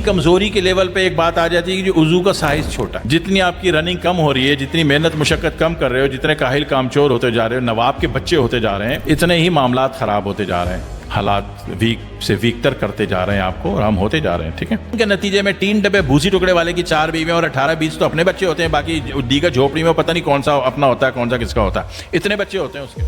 کمزوری کے لیول پہ ایک بات آ جاتی ہے کہ عضو کا سائز چھوٹا ہے. جتنی آپ کی رننگ کم ہو رہی ہے، جتنی محنت مشقت کم کر رہے ہو، جتنے کاہل کامچور ہوتے جا رہے ہو، نواب کے بچے ہوتے جا رہے ہیں، اتنے ہی معاملات خراب ہوتے جا رہے ہیں، حالات ویک سے ویک تر کرتے جا رہے ہیں آپ کو، اور ہم ہوتے جا رہے ہیں. ٹھیک ہے، ان کے نتیجے میں 3 ڈبے بھوسی ٹکڑے والے کی 4 بیویاں اور 18-20 تو اپنے بچے ہوتے ہیں، باقی دیگر جھوپڑی میں پتہ نہیں کون سا اپنا ہوتا ہے، کون سا کس کا ہوتا ہے. اتنے بچے ہوتے ہیں اس کے.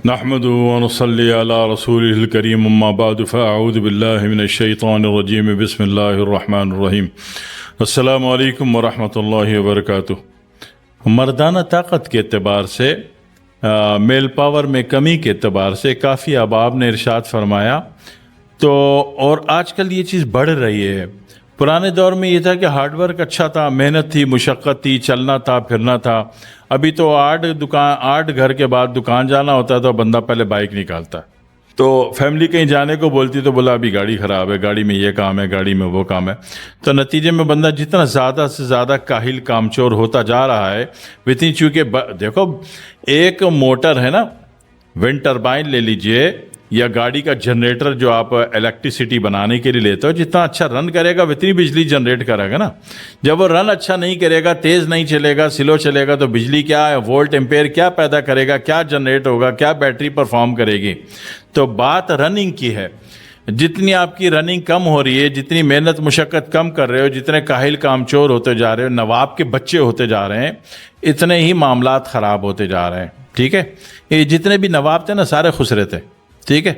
نحمد ونصلي على رسوله الكريم اما بعد فاعوذ بالله من الشيطان الرجيم بسم الله الرحمن الرحيم. السلام علیکم ورحمۃ اللہ وبرکاتہ. مردانہ طاقت کے اعتبار سے، میل پاور میں کمی کے اعتبار سے کافی احباب نے ارشاد فرمایا تو، اور آج کل یہ چیز بڑھ رہی ہے. پرانے دور میں یہ تھا کہ ہارڈ ورک اچھا تھا، محنت تھی، مشقت تھی، چلنا تھا، پھرنا تھا. ابھی تو 8 گھر کے بعد دکان جانا ہوتا ہے تو بندہ پہلے بائک نکالتا ہے. تو فیملی کہیں جانے کو بولتی تو بولا ابھی گاڑی خراب ہے، گاڑی میں یہ کام ہے، گاڑی میں وہ کام ہے. تو نتیجے میں بندہ جتنا زیادہ سے زیادہ کاہل کامچور ہوتا جا رہا ہے، اتنی چونکہ دیکھو ایک موٹر ہے نا، ونڈ ٹربائن لے لیجئے یا گاڑی کا جنریٹر جو آپ الیکٹریسٹی بنانے کے لیے لیتے ہو، جتنا اچھا رن کرے گا اتنی بجلی جنریٹ کرے گا نا. جب وہ رن اچھا نہیں کرے گا، تیز نہیں چلے گا، سلو چلے گا، تو بجلی کیا ہے، وولٹ ایمپیئر کیا پیدا کرے گا، کیا جنریٹ ہوگا، کیا بیٹری پرفارم کرے گی. تو بات رننگ کی ہے. جتنی آپ کی رننگ کم ہو رہی ہے، جتنی محنت مشقت کم کر رہے ہو، جتنے کاہل کامچور ہوتے جا رہے ہو، نواب کے بچے ہوتے جا رہے ہیں، اتنے ہی معاملات خراب ہوتے جا رہے ہیں. ٹھیک ہے، یہ جتنے بھی نواب تھے نا سارے خسرے تھے. ٹھیک ہے،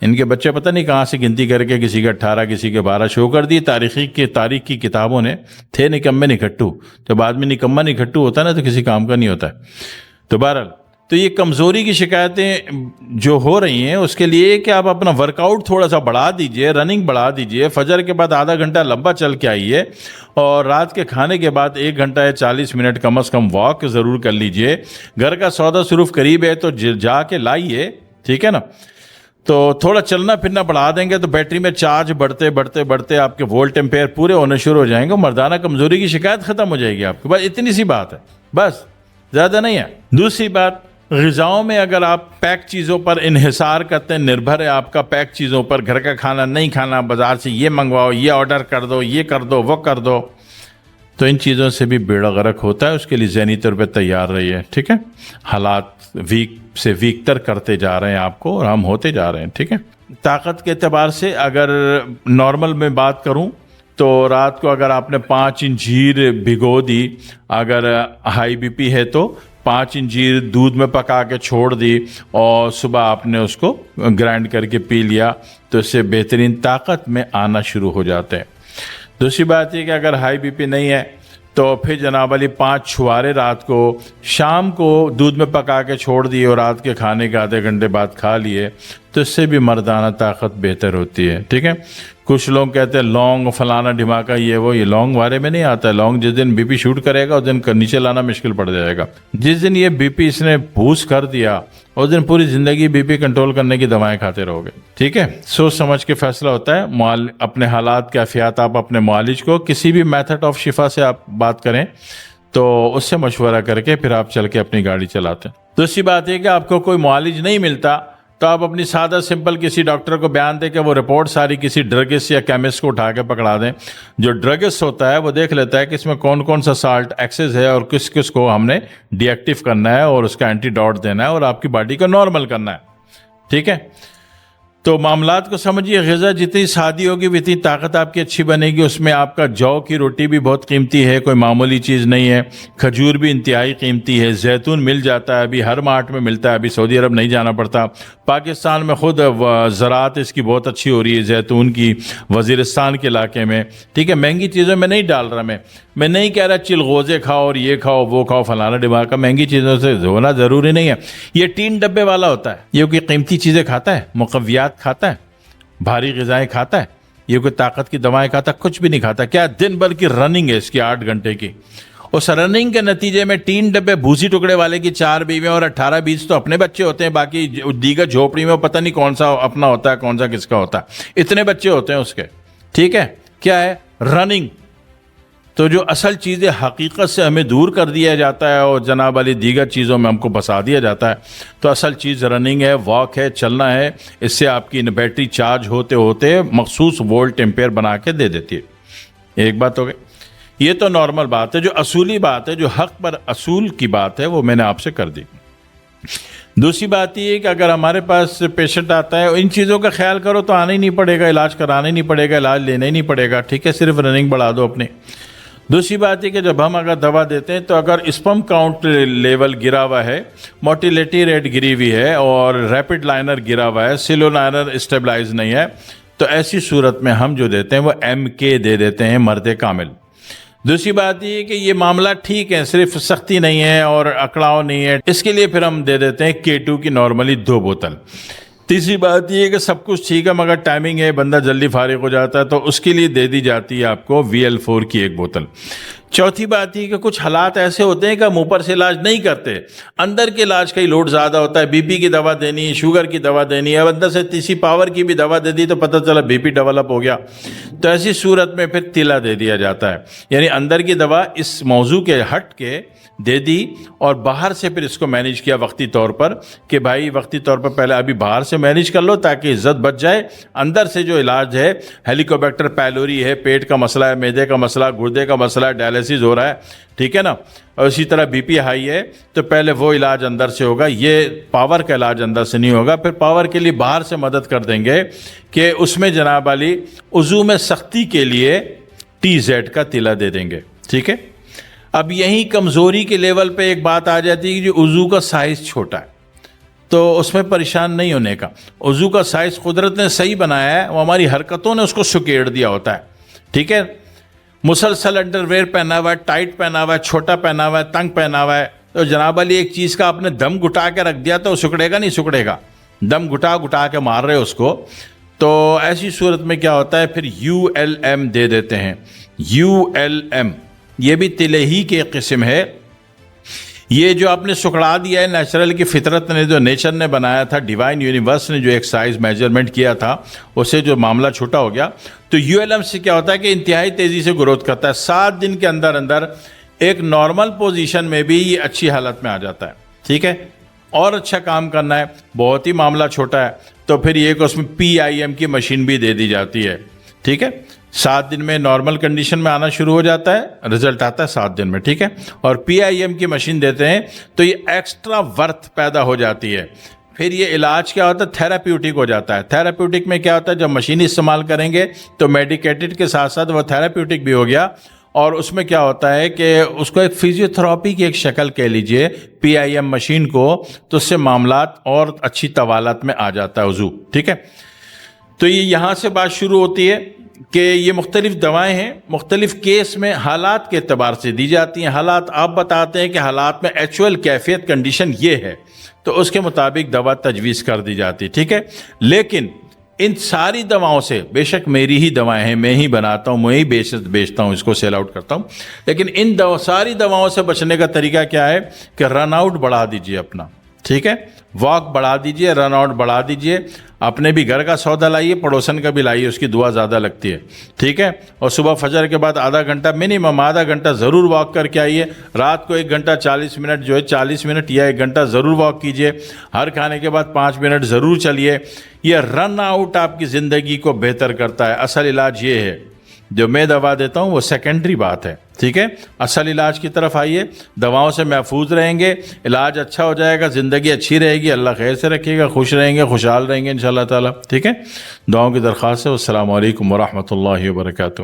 ان کے بچے پتہ نہیں کہاں سے گنتی کر کے کسی کے 18 کسی کے 12 شو کر دی. تاریخ کی کتابوں نے تھے نکمے نکھٹو. جب آدمی نکمہ نکھٹو ہوتا ہے نا تو کسی کام کا نہیں ہوتا ہے. تو بہرحال تو یہ کمزوری کی شکایتیں جو ہو رہی ہیں، اس کے لیے کہ آپ اپنا ورک آؤٹ تھوڑا سا بڑھا دیجئے، رننگ بڑھا دیجئے، فجر کے بعد آدھا گھنٹہ لمبا چل کے آئیے، اور رات کے کھانے کے بعد 1 گھنٹہ یا 40 منٹ کم از کم واک ضرور کر لیجئے. گھر کا سودا صرف قریب ہے تو جا کے لائیے. ٹھیک ہے نا، تو تھوڑا چلنا پھرنا بڑھا دیں گے تو بیٹری میں چارج بڑھتے بڑھتے بڑھتے آپ کے وولٹ ایمپیئر پورے ہونے شروع ہو جائیں گے. مردانہ کمزوری کی شکایت ختم ہو جائے گی آپ کے. بس اتنی سی بات ہے، بس زیادہ نہیں ہے. دوسری بات، غذاؤں میں اگر آپ پیک چیزوں پر انحصار کرتے ہیں، نربھر ہے آپ کا پیک چیزوں پر، گھر کا کھانا نہیں کھانا، بازار سے یہ منگواؤ، یہ آرڈر کر دو، یہ کر دو، وہ کر دو، تو ان چیزوں سے بھی بیڑا غرق ہوتا ہے. اس کے لیے ذہنی طور پہ تیار رہیے. ٹھیک ہے، حالات ویک سے ویک تر کرتے جا رہے ہیں آپ کو، اور ہم ہوتے جا رہے ہیں. ٹھیک ہے، طاقت کے اعتبار سے اگر نارمل میں بات کروں تو رات کو اگر آپ نے 5 انجیر بھگو دی، اگر ہائی بی پی ہے تو 5 انجیر دودھ میں پکا کے چھوڑ دی، اور صبح آپ نے اس کو گرائنڈ کر کے پی لیا، تو اس سے بہترین طاقت میں آنا شروع ہو جاتے ہیں. دوسری بات یہ کہ اگر ہائی بی پی نہیں ہے تو پھر جناب علی 5 چھوارے رات کو شام کو دودھ میں پکا کے چھوڑ دیے، اور رات کے کھانے کے آدھے گھنٹے بعد کھا لیے، تو اس سے بھی مردانہ طاقت بہتر ہوتی ہے. ٹھیک ہے، کچھ لوگ کہتے ہیں لونگ فلانا دھماکہ یہ لونگ بارے میں نہیں آتا ہے. لونگ جس دن بی پی شوٹ کرے گا اس دن نیچے لانا مشکل پڑ جائے گا. جس دن یہ بی پی اس نے بھوس کر دیا اس دن پوری زندگی بی پی کنٹرول کرنے کی دوائیں کھاتے رہو گے. ٹھیک ہے، سوچ سمجھ کے فیصلہ ہوتا ہے. اپنے حالات کیفیات آپ اپنے معالج کو کسی بھی میتھڈ آف شفا سے آپ بات کریں تو اس سے مشورہ کر کے پھر آپ چل کے اپنی گاڑی چلاتے ہیں. دوسری بات یہ کہ آپ کو کوئی معالج نہیں ملتا تو آپ اپنی سادہ سمپل کسی ڈاکٹر کو بیان دے کہ وہ رپورٹ ساری کسی ڈرگسٹ یا کیمسٹ کو اٹھا کے پکڑا دیں. جو ڈرگسٹ ہوتا ہے وہ دیکھ لیتا ہے کہ اس میں کون کون سا سالٹ ایکسس ہے اور کس کس کو ہم نے ڈی ایکٹیو کرنا ہے اور اس کا اینٹی ڈاٹ دینا ہے اور آپ کی باڈی کو نارمل کرنا ہے. ٹھیک ہے، تو معاملات کو سمجھیے. غذا جتنی سادی ہوگی اتنی طاقت آپ کی اچھی بنے گی. اس میں آپ کا جو کی روٹی بھی بہت قیمتی ہے، کوئی معمولی چیز نہیں ہے. کھجور بھی انتہائی قیمتی ہے. زیتون مل جاتا ہے، ابھی ہر مارٹ میں ملتا ہے، ابھی سعودی عرب نہیں جانا پڑتا. پاکستان میں خود زراعت اس کی بہت اچھی ہو رہی ہے زیتون کی، وزیرستان کے علاقے میں. ٹھیک ہے، مہنگی چیزوں میں نہیں ڈال رہا میں نہیں کہہ رہا چلغوزے کھاؤ اور یہ کھاؤ وہ کھاؤ فلانا دماغ کا. مہنگی چیزوں سے ہونا ضروری نہیں ہے. یہ 3 ڈبے والا ہوتا ہے، یہ کوئی قیمتی چیزیں کھاتا ہے، مقویات کھاتا ہے، بھاری غذائیں کھاتا ہے، یہ کوئی طاقت کی دوائیں کھاتا ہے؟ کچھ بھی نہیں کھاتا. کیا دن بھر کی رننگ ہے اس کی 8 گھنٹے کی. اس رننگ کے نتیجے میں 3 ڈبے بھوسی ٹکڑے والے کی 4 بیویاں اور 18-20 تو اپنے بچے ہوتے ہیں، باقی دیگر جھوپڑی میں پتہ نہیں کون سا اپنا ہوتا ہے، کون سا کس کا ہوتا ہے. اتنے بچے ہوتے ہیں اس کے. ٹھیک ہے، کیا ہے؟ رننگ. تو جو اصل چیزیں حقیقت سے ہمیں دور کر دیا جاتا ہے اور جناب علی دیگر چیزوں میں ہم کو پھنسا دیا جاتا ہے. تو اصل چیز رننگ ہے، واک ہے، چلنا ہے. اس سے آپ کی بیٹری چارج ہوتے ہوتے مخصوص وولٹ ایمپیئر بنا کے دے دیتی ہے. ایک بات ہو گئی. یہ تو نارمل بات ہے. جو اصولی بات ہے، جو حق پر اصول کی بات ہے، وہ میں نے آپ سے کر دی. دوسری بات یہ ہے کہ اگر ہمارے پاس پیشنٹ آتا ہے، ان چیزوں کا خیال کرو تو آنا ہی نہیں پڑے گا، علاج کرانا ہی نہیں پڑے گا، علاج لینا ہی نہیں پڑے گا. ٹھیک ہے، صرف رننگ بڑھا دو اپنے. دوسری بات یہ کہ جب ہم اگر دوا دیتے ہیں تو اگر اسپم کاؤنٹ لیول گرا ہوا ہے، موٹیلیٹی ریٹ گری ہوئی ہے اور ریپڈ لائنر گرا ہوا ہے، سلو لائنر اسٹیبلائز نہیں ہے، تو ایسی صورت میں ہم جو دیتے ہیں وہ MK دے دیتے ہیں، مرد کامل. دوسری بات یہ کہ یہ معاملہ ٹھیک ہے، صرف سختی نہیں ہے اور اکڑاؤ نہیں ہے، اس کے لیے پھر ہم دے دیتے ہیں K2 کی نارملی 2 بوتل. تیسری بات یہ ہے کہ سب کچھ ٹھیک ہے مگر ٹائمنگ ہے، بندہ جلدی فارغ ہو جاتا ہے، تو اس کے لیے دے دی جاتی ہے آپ کو VL4 کی 1 بوتل. چوتھی بات یہ کہ کچھ حالات ایسے ہوتے ہیں کہ ہم اوپر سے علاج نہیں کرتے، اندر کے علاج کا ہی لوڈ زیادہ ہوتا ہے. BP کی دوا دینی ہے، شوگر کی دوا دینی ہے، اب اندر سے تیسری پاور کی بھی دوا دے دی تو پتہ چلا BP ڈیولپ ہو گیا. تو ایسی صورت میں پھر تلا دے دیا جاتا ہے، یعنی اندر کی دوا اس موضوع کے ہٹ کے دے دی اور باہر سے پھر اس کو مینیج کیا وقتی طور پر کہ بھائی وقتی طور پر پہلے ابھی باہر سے مینیج کر لو تاکہ عزت بچ جائے. اندر سے جو علاج ہے، ہیلیکوبیکٹر پیلوری ہے، پیٹ کا مسئلہ ہے، معدے کا مسئلہ، گردے کا مسئلہ ہے، ڈائلیسس ہو رہا ہے، ٹھیک ہے نا، اور اسی طرح BP ہائی ہے، تو پہلے وہ علاج اندر سے ہوگا. یہ پاور کا علاج اندر سے نہیں ہوگا. پھر پاور کے لیے باہر سے مدد کر دیں گے کہ اس میں جناب علی عضو میں سختی کے لیے TZ کا تلا دے دیں گے. ٹھیک ہے. اب یہیں کمزوری کے لیول پہ ایک بات آ جاتی ہے کہ جو عضو کا سائز چھوٹا ہے تو اس میں پریشان نہیں ہونے کا. عضو کا سائز قدرت نے صحیح بنایا ہے، وہ ہماری حرکتوں نے اس کو سکیڑ دیا ہوتا ہے. ٹھیک ہے. مسلسل انڈر ویئر پہنا ہوا ہے، ٹائٹ پہنا ہوا ہے، چھوٹا پہنا ہوا ہے، تنگ پہنا ہوا ہے، تو جناب علی ایک چیز کا آپ نے دم گھٹا کے رکھ دیا تو وہ سکڑے گا نہیں سکڑے گا. دم گھٹا کے مار رہے اس کو. تو ایسی صورت میں کیا ہوتا ہے پھر ULM دے دیتے ہیں. ULM یہ بھی تلے ہی کی قسم ہے. یہ جو آپ نے سکڑا دیا ہے، نیچرل کی فطرت نے، جو نیچر نے بنایا تھا، ڈیوائن یونیورس نے جو ایک سائز میجرمنٹ کیا تھا، اس سے جو معاملہ چھوٹا ہو گیا. تو ULM سے کیا ہوتا ہے کہ انتہائی تیزی سے گروتھ کرتا ہے. 7 دن کے اندر ایک نارمل پوزیشن میں بھی یہ اچھی حالت میں آ جاتا ہے. ٹھیک ہے. اور اچھا کام کرنا ہے، بہت ہی معاملہ چھوٹا ہے، تو پھر یہ کہ اس میں PIM کی مشین بھی دے دی جاتی ہے. ٹھیک ہے. 7 دن میں نارمل کنڈیشن میں آنا شروع ہو جاتا ہے، رزلٹ آتا ہے 7 دن میں. ٹھیک ہے. اور PIM کی مشین دیتے ہیں تو یہ ایکسٹرا ورتھ پیدا ہو جاتی ہے. پھر یہ علاج کیا ہوتا ہے، تھیراپیوٹک ہو جاتا ہے. تھیراپیوٹک میں کیا ہوتا ہے، جب مشین استعمال کریں گے تو میڈیکیٹڈ کے ساتھ ساتھ وہ تھیراپیوٹک بھی ہو گیا. اور اس میں کیا ہوتا ہے کہ اس کو ایک فزیوتھراپی کی ایک شکل کہہ لیجئے PIM مشین کو، تو اس سے معاملات اور اچھی طوالت میں آ جاتا ہے وضو. ٹھیک ہے. تو یہ یہاں سے بات شروع ہوتی ہے کہ یہ مختلف دوائیں ہیں، مختلف کیس میں حالات کے اعتبار سے دی جاتی ہیں. حالات آپ بتاتے ہیں کہ حالات میں ایکچوئل کیفیت کنڈیشن یہ ہے، تو اس کے مطابق دوا تجویز کر دی جاتی. ٹھیک ہے. لیکن ان ساری دواؤں سے، بے شک میری ہی دوائیں ہیں، میں ہی بناتا ہوں، میں ہی بیچتا ہوں، اس کو سیل آؤٹ کرتا ہوں، لیکن ان ساری دواؤں سے بچنے کا طریقہ کیا ہے کہ رن آؤٹ بڑھا دیجئے اپنا. ٹھیک ہے. واک بڑھا دیجئے، رن آؤٹ بڑھا دیجئے. اپنے بھی گھر کا سودا لائیے، پڑوسن کا بھی لائیے، اس کی دعا زیادہ لگتی ہے. ٹھیک ہے. اور صبح فجر کے بعد آدھا گھنٹہ، منیمم آدھا گھنٹہ ضرور واک کر کے آئیے. رات کو 1 گھنٹہ 40 منٹ جو ہے 40 منٹ یا 1 گھنٹہ ضرور واک کیجئے. ہر کھانے کے بعد 5 منٹ ضرور چلیے. یہ رن آؤٹ آپ کی زندگی کو بہتر کرتا ہے. اصل علاج یہ ہے. جو میں دوا دیتا ہوں وہ سیکنڈری بات ہے. ٹھیک ہے. اصل علاج کی طرف آئیے. دواؤں سے محفوظ رہیں گے، علاج اچھا ہو جائے گا، زندگی اچھی رہے گی، اللہ خیر سے رکھے گا، خوش رہیں گے، خوشحال رہیں گے انشاءاللہ تعالی. ٹھیک ہے. دعاؤں کی درخواست ہے. السلام علیکم ورحمۃ اللہ وبرکاتہ.